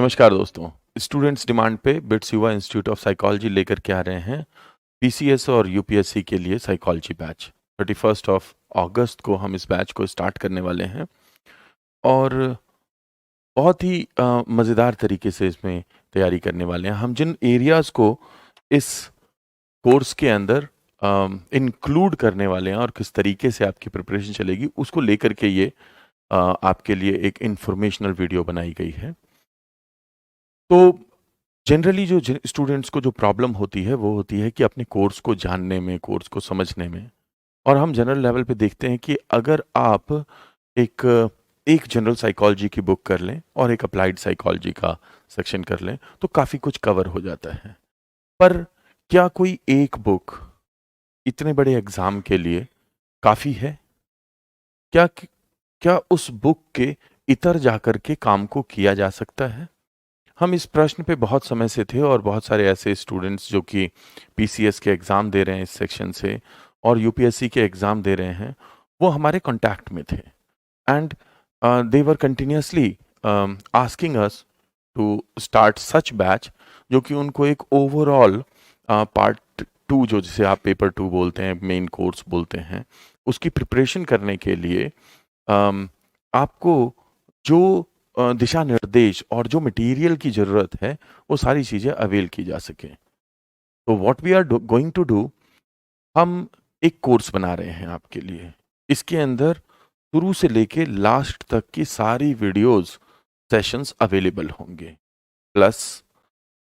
नमस्कार दोस्तों। Students demand पे बिट्स युवा इंस्टीट्यूट ऑफ साइकोलॉजी लेकर के आ रहे हैं पीसीएस और यूपीएससी के लिए साइकोलॉजी बैच। 31 ऑफ अगस्त को हम इस बैच को स्टार्ट करने वाले हैं और बहुत ही मज़ेदार तरीके से इसमें तैयारी करने वाले हैं। हम जिन एरियाज़ को इस कोर्स के अंदर इंक्लूड करने वाले हैं और किस तरीके से आपकी प्रिपरेशन चलेगी उसको लेकर के ये आपके लिए एक इंफॉर्मेशनल वीडियो बनाई गई है। तो जनरली जो स्टूडेंट्स को जो प्रॉब्लम होती है वो होती है कि अपने कोर्स को जानने में, कोर्स को समझने में। और हम जनरल लेवल पे देखते हैं कि अगर आप एक एक जनरल साइकोलॉजी की बुक कर लें और एक अप्लाइड साइकोलॉजी का सेक्शन कर लें तो काफ़ी कुछ कवर हो जाता है। पर क्या कोई एक बुक इतने बड़े एग्ज़ाम के लिए काफ़ी है? क्या क्या उस बुक के इतर जाकर के काम को किया जा सकता है? हम इस प्रश्न पे बहुत समय से थे और बहुत सारे ऐसे स्टूडेंट्स जो कि पीसीएस के एग्ज़ाम दे रहे हैं इस सेक्शन से और यूपीएससी के एग्ज़ाम दे रहे हैं, वो हमारे कॉन्टैक्ट में थे and they were continuously asking us to start such batch जो कि उनको एक ओवरऑल पार्ट 2 जो जिसे आप पेपर 2 बोलते हैं, मेन कोर्स बोलते हैं, उसकी प्रिपरेशन करने के लिए आपको जो दिशा निर्देश और जो मटेरियल की ज़रूरत है वो सारी चीज़ें अवेल की जा सकें। तो what we are going to do, हम एक कोर्स बना रहे हैं आपके लिए। इसके अंदर शुरू से लेके लास्ट तक की सारी वीडियोस सेशंस अवेलेबल होंगे, प्लस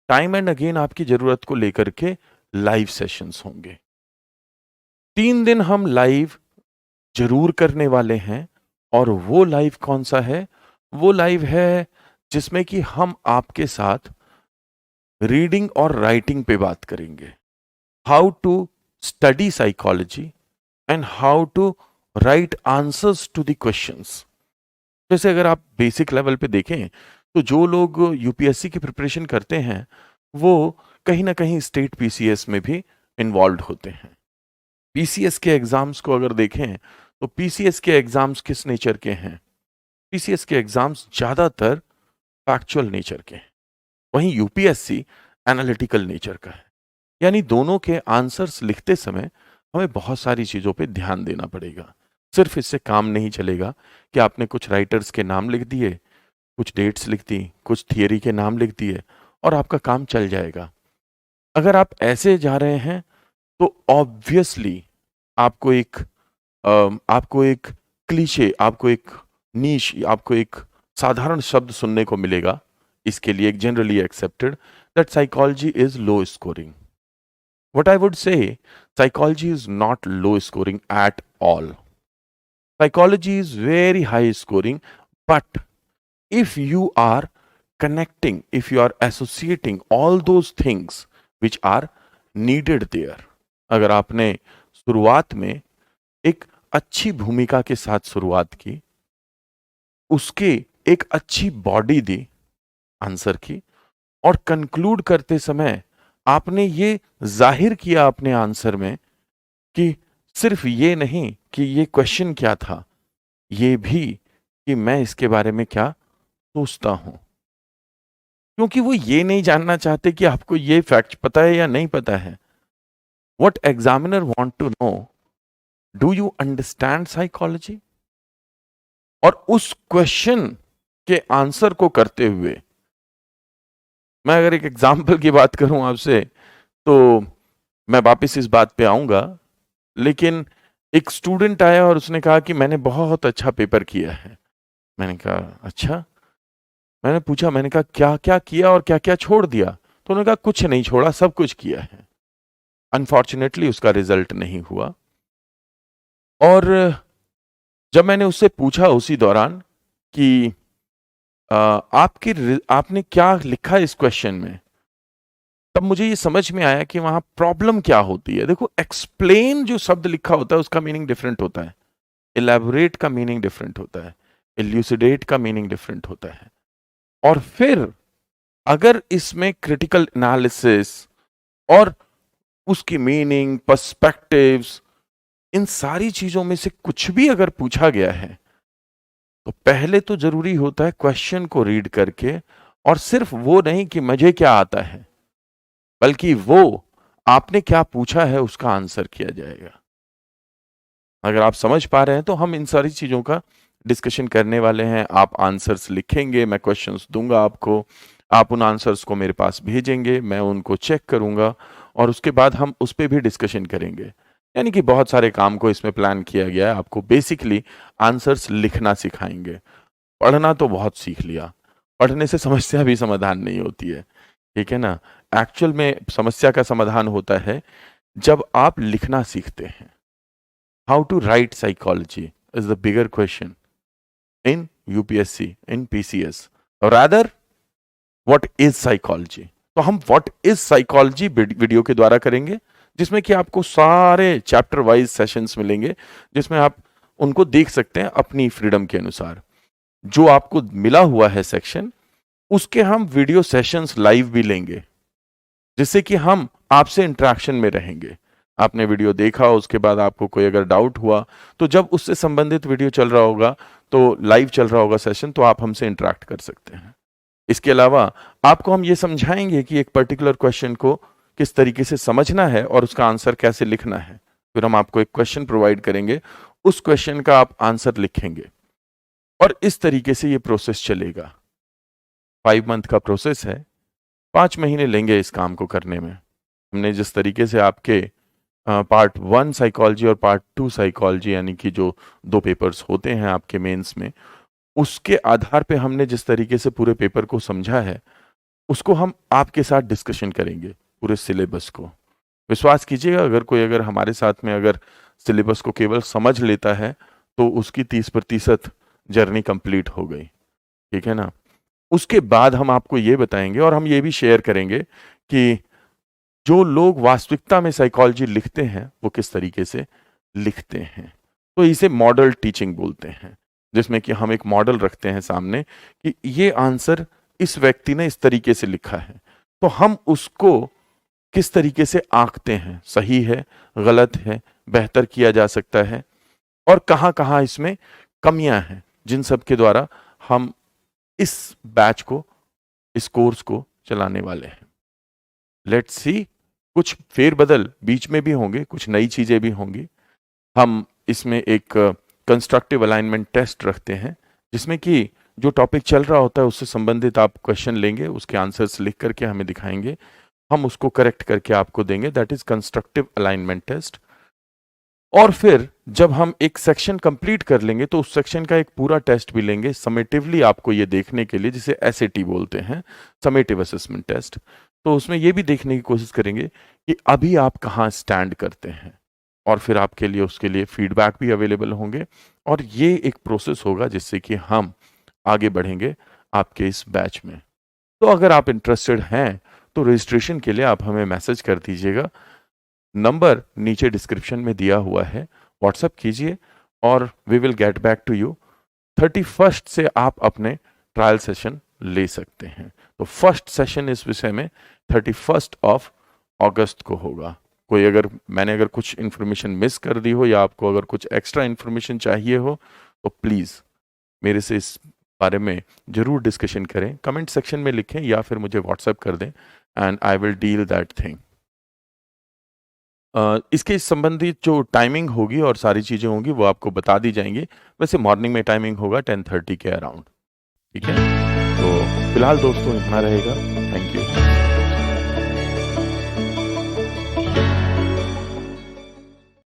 टाइम एंड अगेन आपकी ज़रूरत को लेकर के लाइव सेशंस होंगे। 3 दिन हम लाइव जरूर करने वाले हैं और वो लाइव कौन सा है? वो लाइव है जिसमें कि हम आपके साथ रीडिंग और राइटिंग पे बात करेंगे। How to study psychology and how to write answers to the questions. जैसे अगर आप बेसिक लेवल पे देखें तो जो लोग यूपीएससी की प्रिपरेशन करते हैं वो कहीं ना कहीं स्टेट पीसीएस में भी इन्वॉल्व होते हैं। पीसीएस के एग्जाम्स को अगर देखें तो पीसीएस के एग्जाम्स किस नेचर के हैं? पीसीएस के एग्जाम्स ज़्यादातर फैक्चुअल नेचर के हैं, वहीं यूपीएससी एनालिटिकल नेचर का है। यानी दोनों के आंसर्स लिखते समय हमें बहुत सारी चीज़ों पे ध्यान देना पड़ेगा। सिर्फ इससे काम नहीं चलेगा कि आपने कुछ राइटर्स के नाम लिख दिए, कुछ डेट्स लिख दी, कुछ थियरी के नाम लिख दिए और आपका काम चल जाएगा। अगर आप ऐसे जा रहे हैं तो ऑब्वियसली आपको आपको एक क्लीशे, आपको एक नीश, आपको एक साधारण शब्द सुनने को मिलेगा। इसके लिए एक generally accepted that psychology is low scoring. What I would say, psychology is not low scoring at all. Psychology is very high scoring, but if you are connecting, if you are associating all those things which are needed there, अगर आपने शुरुआत में एक अच्छी भूमिका के साथ शुरुआत की, उसके एक अच्छी बॉडी दी आंसर की और कंक्लूड करते समय आपने ये जाहिर किया अपने आंसर में कि सिर्फ ये नहीं कि ये क्वेश्चन क्या था, ये भी कि मैं इसके बारे में क्या सोचता हूं। क्योंकि वो ये नहीं जानना चाहते कि आपको ये फैक्ट पता है या नहीं पता है। What examiner want to know, do you understand psychology? और उस क्वेश्चन के आंसर को करते हुए, मैं अगर एक एग्जाम्पल की बात करूं आपसे तो मैं वापस इस बात पे आऊंगा, लेकिन एक स्टूडेंट आया और उसने कहा कि मैंने बहुत अच्छा पेपर किया है। मैंने कहा अच्छा। मैंने पूछा, मैंने कहा क्या क्या किया और क्या क्या छोड़ दिया? तो उन्होंने कहा कुछ नहीं छोड़ा, सब कुछ किया है। अनफॉर्चुनेटली उसका रिजल्ट नहीं हुआ। और जब मैंने उससे पूछा उसी दौरान कि आपने क्या लिखा इस क्वेश्चन में, तब मुझे ये समझ में आया कि वहां प्रॉब्लम क्या होती है। देखो, एक्सप्लेन जो शब्द लिखा होता है उसका मीनिंग डिफरेंट होता है, इलेबोरेट का मीनिंग डिफरेंट होता है, इल्यूसिडेट का मीनिंग डिफरेंट होता है। और फिर अगर इसमें क्रिटिकल एनालिसिस और उसकी मीनिंग, पर्सपेक्टिव्स, इन सारी चीजों में से कुछ भी अगर पूछा गया है तो पहले तो जरूरी होता है क्वेश्चन को रीड करके और सिर्फ वो नहीं कि मुझे क्या आता है, बल्कि वो आपने क्या पूछा है उसका आंसर किया जाएगा। अगर आप समझ पा रहे हैं तो हम इन सारी चीज़ों का डिस्कशन करने वाले हैं। आप आंसर्स लिखेंगे, मैं क्वेश्चंस दूँगा आपको, आप उन आंसर्स को मेरे पास भेजेंगे, मैं उनको चेक करूँगा और उसके बाद हम उस पे भी डिस्कशन करेंगे। यानी कि बहुत सारे काम को इसमें प्लान किया गया है, आपको बेसिकली आंसर्स लिखना सिखाएँगे। पढ़ना तो बहुत सीख लिया, पढ़ने से समस्या भी समाधान नहीं होती है, ठीक है ना? एक्चुअल में समस्या का समाधान होता है जब आप लिखना सीखते हैं। How to write psychology is the bigger question in UPSC, in PCS. Or rather, what is psychology? तो हम what is psychology वीडियो के द्वारा करेंगे, जिसमें कि आपको सारे चैप्टर वाइज सेशंस मिलेंगे, जिसमें आप उनको देख सकते हैं अपनी फ्रीडम के अनुसार। जो आपको मिला हुआ है सेक्शन, उसके हम वीडियो सेशंस लाइव भी लेंगे, जिससे कि हम आपसे इंटरेक्शन में रहेंगे। आपने वीडियो देखा, उसके बाद आपको कोई अगर डाउट हुआ, तो जब उससे संबंधित वीडियो चल रहा होगा, तो लाइव चल रहा होगा सेशन, तो आप हमसे इंटरेक्ट कर सकते हैं। इसके अलावा आपको हम ये समझाएंगे कि एक पर्टिकुलर क्वेश्चन को किस तरीके से समझना है और उसका आंसर कैसे लिखना है। फिर हम आपको एक क्वेश्चन प्रोवाइड करेंगे, उस क्वेश्चन का आप आंसर लिखेंगे और इस तरीके से ये प्रोसेस चलेगा। 5 मंथ का प्रोसेस है, 5 महीने लेंगे इस काम को करने में। हमने जिस तरीके से आपके पार्ट 1 साइकोलॉजी और पार्ट 2 साइकोलॉजी यानी कि जो 2 पेपर्स होते हैं आपके मेंस में, उसके आधार पे हमने जिस तरीके से पूरे पेपर को समझा है, उसको हम आपके साथ डिस्कशन करेंगे, पूरे सिलेबस को। विश्वास कीजिएगा, अगर हमारे साथ में अगर सिलेबस को केवल समझ लेता है, तो उसकी 30% जर्नी कंप्लीट हो गई, ठीक है ना? उसके बाद हम आपको ये बताएंगे और हम ये भी शेयर करेंगे कि जो लोग वास्तविकता में साइकोलॉजी लिखते हैं, वो किस तरीके से लिखते हैं। तो इसे मॉडल टीचिंग बोलते हैं, जिसमें कि हम एक मॉडल रखते हैं सामने कि ये आंसर इस व्यक्ति ने इस तरीके से लिखा है, तो हम उसको किस तरीके से आंकते हैं, सही है, गलत है, बेहतर किया जा सकता है और कहाँ-कहाँ इसमें कमियां हैं, जिन सब के द्वारा हम इस बैच को, इस कोर्स को चलाने वाले हैं। लेट्स सी, कुछ फेरबदल बीच में भी होंगे, कुछ नई चीजें भी होंगी। हम इसमें एक कंस्ट्रक्टिव अलाइनमेंट टेस्ट रखते हैं, जिसमें कि जो टॉपिक चल रहा होता है उससे संबंधित आप क्वेश्चन लेंगे, उसके आंसर्स लिख करके हमें दिखाएंगे, हम उसको करेक्ट करके आपको देंगे, that is constructive alignment test. और फिर जब हम एक सेक्शन कंप्लीट कर लेंगे, तो उस सेक्शन का एक पूरा टेस्ट भी लेंगे समेटिवली, आपको ये देखने के लिए, जिसे SAT बोलते हैं, समेटिव असेसमेंट टेस्ट। तो उसमें ये भी देखने की कोशिश करेंगे कि अभी आप कहाँ स्टैंड करते हैं, और फिर आपके लिए उसके लिए फीडबैक भी अवेलेबल होंगे, और ये एक प्रोसेस होगा जिससे कि हम आगे बढ़ेंगे आपके इस बैच में। तो अगर आप इंटरेस्टेड हैं, तो रजिस्ट्रेशन के लिए आप हमें मैसेज कर दीजिएगा, नंबर नीचे डिस्क्रिप्शन में दिया हुआ है, व्हाट्सएप कीजिए और we will get back to you. 31st से आप अपने ट्रायल सेशन ले सकते हैं। तो फर्स्ट सेशन इस विषय में 31st ऑफ अगस्त को होगा। मैंने अगर कुछ इन्फॉर्मेशन मिस कर दी हो या आपको अगर कुछ एक्स्ट्रा इन्फॉर्मेशन चाहिए हो, तो प्लीज़ मेरे से इस बारे में ज़रूर डिस्कशन करें, कमेंट सेक्शन में लिखें या फिर मुझे व्हाट्सएप कर दें, and I will deal that thing. इसके संबंधित जो टाइमिंग होगी और सारी चीज़ें होंगी वो आपको बता दी जाएंगी। वैसे मॉर्निंग में टाइमिंग होगा 10:30 के अराउंड, ठीक है? तो फिलहाल दोस्तों इतना रहेगा। Thank you.